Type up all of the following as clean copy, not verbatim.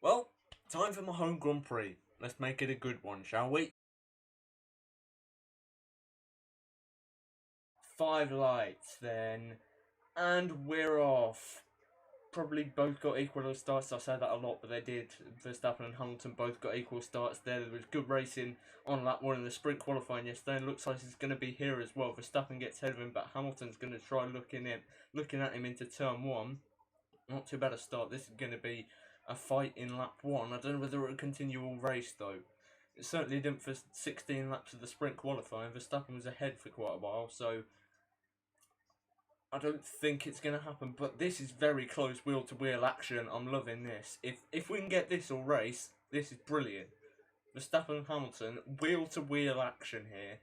Well, time for my home Grand Prix. Let's make it a good one, shall we? 5 lights then, and we're off. Probably both got equal starts. I say that a lot, but they did. Verstappen and Hamilton both got equal starts there. There was good racing on lap 1 in the sprint qualifying yesterday, and looks like it's going to be here as well. Verstappen gets ahead of him, but Hamilton's going to try looking at him into turn 1. Not too bad a start. This is going to be a fight in lap 1. I don't know whether it will continue all race though. It certainly didn't for 16 laps of the sprint qualifying. Verstappen was ahead for quite a while, so I don't think it's going to happen. But this is very close wheel-to-wheel action. I'm loving this. If we can get this all race, this is brilliant. Verstappen and Hamilton, wheel-to-wheel action here.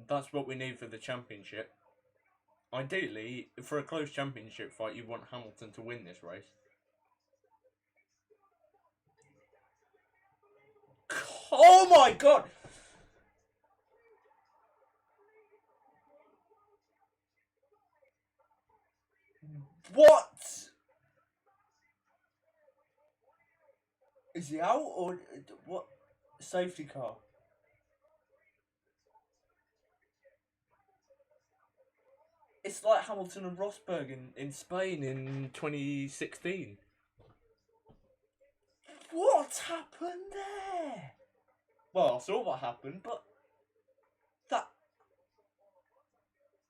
That's what we need for the championship. Ideally, for a close championship fight, you want Hamilton to win this race. Oh my god! What? Is he out or what? Safety car. It's like Hamilton and Rosberg in Spain in 2016. What happened there? Well, I saw what happened, but that...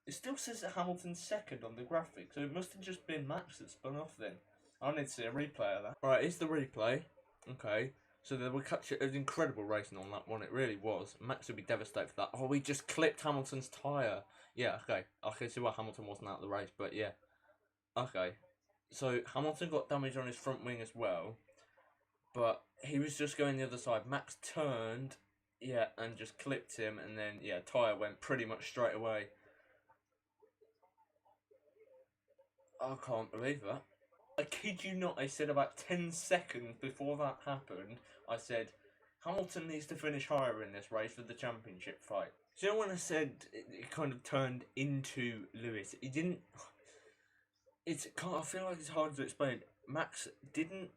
It still says that Hamilton's second on the graphic, so it must have just been Max that spun off then. I need to see a replay of that. Alright, here's the replay. Okay. So they were it was incredible racing on that one, it really was. Max would be devastated for that. Oh, we just clipped Hamilton's tyre. Yeah, okay. I can see why Hamilton wasn't out of the race, but yeah. Okay. So Hamilton got damage on his front wing as well. But he was just going the other side. Max turned, yeah, and just clipped him, and then, yeah, tyre went pretty much straight away. I can't believe that. I kid you not, I said about 10 seconds before that happened, I said, Hamilton needs to finish higher in this race for the championship fight. So you know when I said it kind of turned into Lewis, it didn't... I feel like it's hard to explain. Max didn't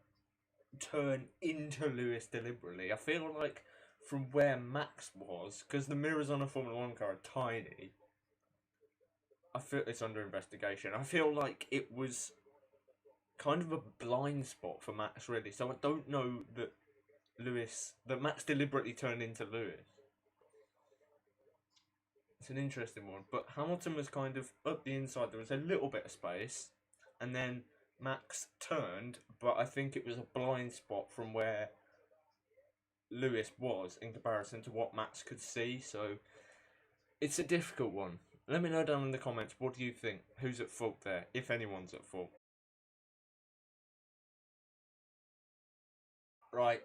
turn into Lewis deliberately. I feel like from where Max was, because the mirrors on a Formula One car are tiny, I feel it's under investigation. I feel like it was kind of a blind spot for Max, really. So I don't know that Max deliberately turned into Lewis. It's an interesting one. But Hamilton was kind of up the inside. There was a little bit of space. And then Max turned. But I think it was a blind spot from where Lewis was in comparison to what Max could see. So it's a difficult one. Let me know down in the comments, what do you think? Who's at fault there? If anyone's at fault. Right.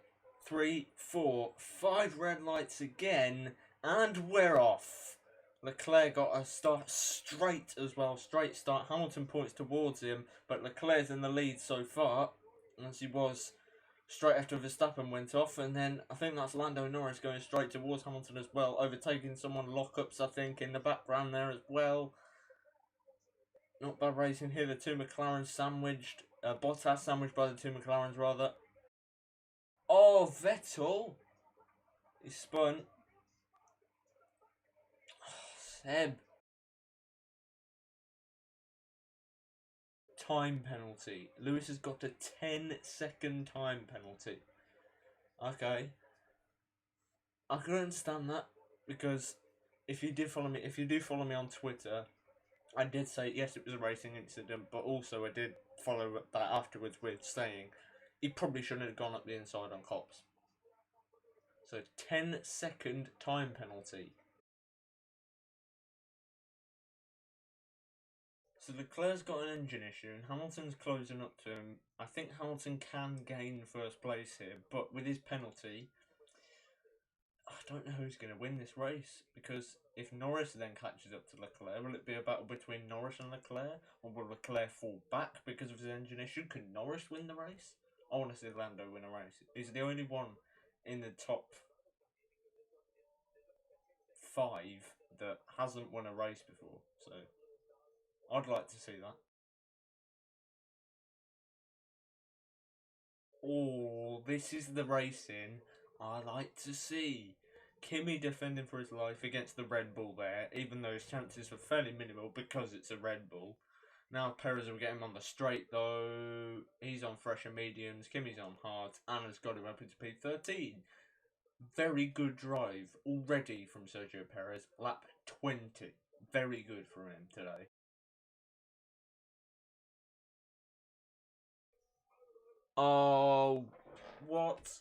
3, 4, 5 red lights again. And we're off. Leclerc got a start straight as well. Straight start. Hamilton points towards him. But Leclerc's in the lead so far. As he was straight after Verstappen went off. And then I think that's Lando Norris going straight towards Hamilton as well. Overtaking someone. Lockups, I think, in the background there as well. Not bad racing here. The two McLarens sandwiched. Bottas sandwiched by the two McLarens, rather. Oh, Vettel. He spun. Oh, Seb. Time penalty. Lewis has got a 10-second time penalty. Okay. I can understand that, because if you do follow me on Twitter, I did say yes, it was a racing incident, but also I did follow that afterwards with saying he probably shouldn't have gone up the inside on cops. So 10-second time penalty. So Leclerc's got an engine issue and Hamilton's closing up to him. I think Hamilton can gain first place here, but with his penalty, I don't know who's going to win this race, because if Norris then catches up to Leclerc, will it be a battle between Norris and Leclerc, or will Leclerc fall back because of his engine issue? Could Norris win the race? I want to see Lando win a race. He's the only one in the top 5 that hasn't won a race before, so I'd like to see that. Oh, this is the racing I like to see. Kimi defending for his life against the Red Bull there, even though his chances were fairly minimal because it's a Red Bull. Now Perez will get him on the straight though. He's on fresher mediums, Kimi's on hards, Anna's got him up into P13. Very good drive already from Sergio Perez. Lap 20. Very good for him today. Oh, what?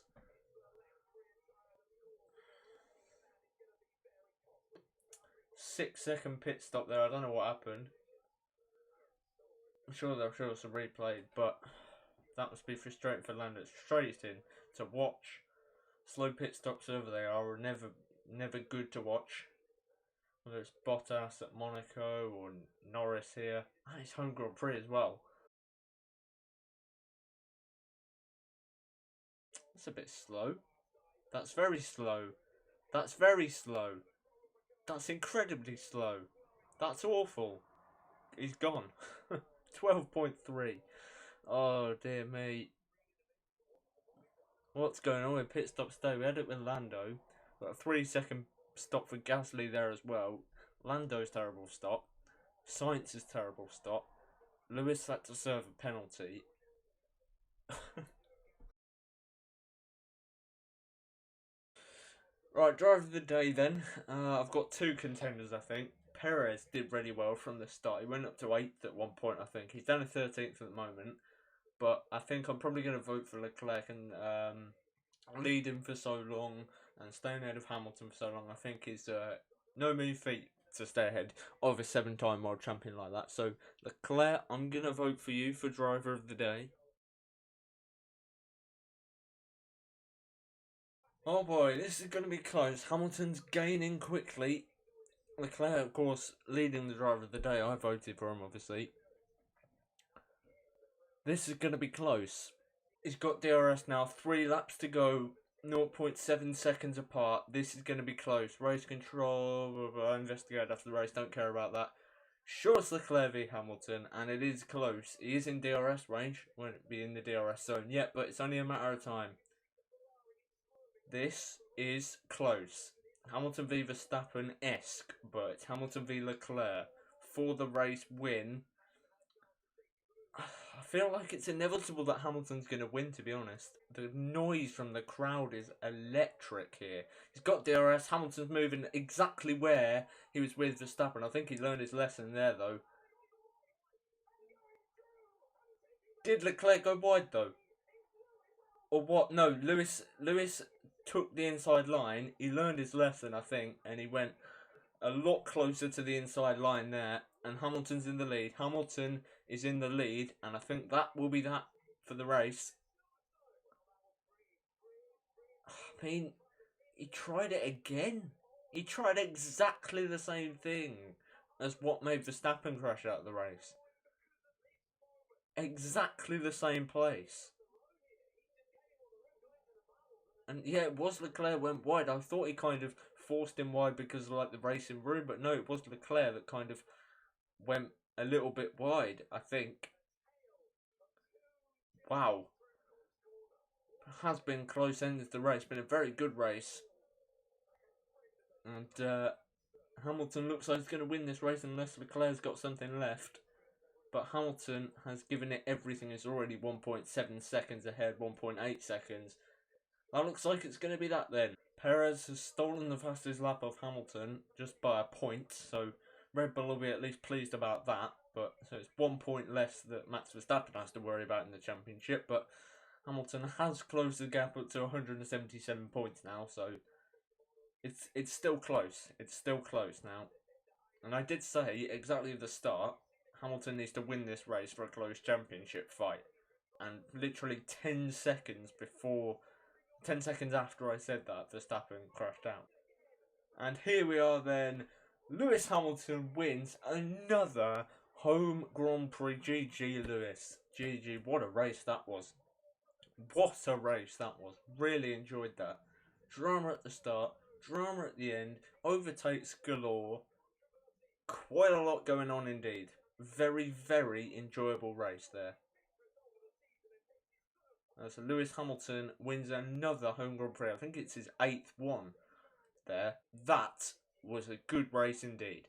6 second pit stop there. I don't know what happened. I'm sure they'll show us a replay, but that must be frustrating for Lando. It's frustrating to watch. Slow pit stops over there are never good to watch. Whether it's Bottas at Monaco or Norris here. And it's home Grand Prix as well. That's a bit slow. That's very slow. That's very slow. That's incredibly slow. That's awful. He's gone. 12.3. Oh dear me. What's going on with pit stops today? We had it with Lando. Got a 3 second stop for Gasly there as well. Lando's terrible stop. Sainz's terrible stop. Lewis had to serve a penalty. Right, driver of the day then. I've got two contenders, I think. Perez did really well from the start. He went up to 8th at one point, I think. He's down to 13th at the moment. But I think I'm probably going to vote for Leclerc and lead him for so long and staying ahead of Hamilton for so long. I think is no mean feat to stay ahead of a 7-time world champion like that. So Leclerc, I'm going to vote for you for driver of the day. Oh boy, this is going to be close. Hamilton's gaining quickly. Leclerc, of course, leading the driver of the day. I voted for him, obviously. This is going to be close. He's got DRS now. 3 laps to go. 0.7 seconds apart. This is going to be close. Race control. Investigate after the race. Don't care about that. Sure, it's Leclerc v Hamilton, and it is close. He is in DRS range. Won't be in the DRS zone yet, but it's only a matter of time. This is close. Hamilton v Verstappen-esque, but it's Hamilton v Leclerc for the race win. I feel like it's inevitable that Hamilton's going to win, to be honest. The noise from the crowd is electric here. He's got DRS. Hamilton's moving exactly where he was with Verstappen. I think he learned his lesson there, though. Did Leclerc go wide, though? Or what? No, Lewis took the inside line. He learned his lesson, I think, and he went a lot closer to the inside line there. And Hamilton's in the lead. Hamilton is in the lead, and I think that will be that for the race. I mean, he tried it again. He tried exactly the same thing as what made Verstappen crash out of the race. Exactly the same place. And yeah, it was Leclerc went wide. I thought he kind of forced him wide because of like the racing room, but no, it was Leclerc that kind of went a little bit wide, I think. Wow. Has been close end of the race. Been a very good race. And Hamilton looks like he's going to win this race unless Leclerc's got something left. But Hamilton has given it everything. It's already 1.7 seconds ahead, 1.8 seconds. That looks like it's going to be that then. Perez has stolen the fastest lap of Hamilton just by a point, so Red Bull will be at least pleased about that. But so it's 1 point less that Max Verstappen has to worry about in the championship. But Hamilton has closed the gap up to 177 points now, so it's still close. It's still close now. And I did say exactly at the start, Hamilton needs to win this race for a close championship fight. And literally 10 seconds before 10 seconds after I said that, Verstappen crashed out. And here we are then. Lewis Hamilton wins another home Grand Prix. GG Lewis. GG. What a race that was. What a race that was. Really enjoyed that. Drama at the start. Drama at the end. Overtakes galore. Quite a lot going on indeed. Very, very enjoyable race there. So Lewis Hamilton wins another home Grand Prix. I think it's his 8th one there. That was a good race indeed.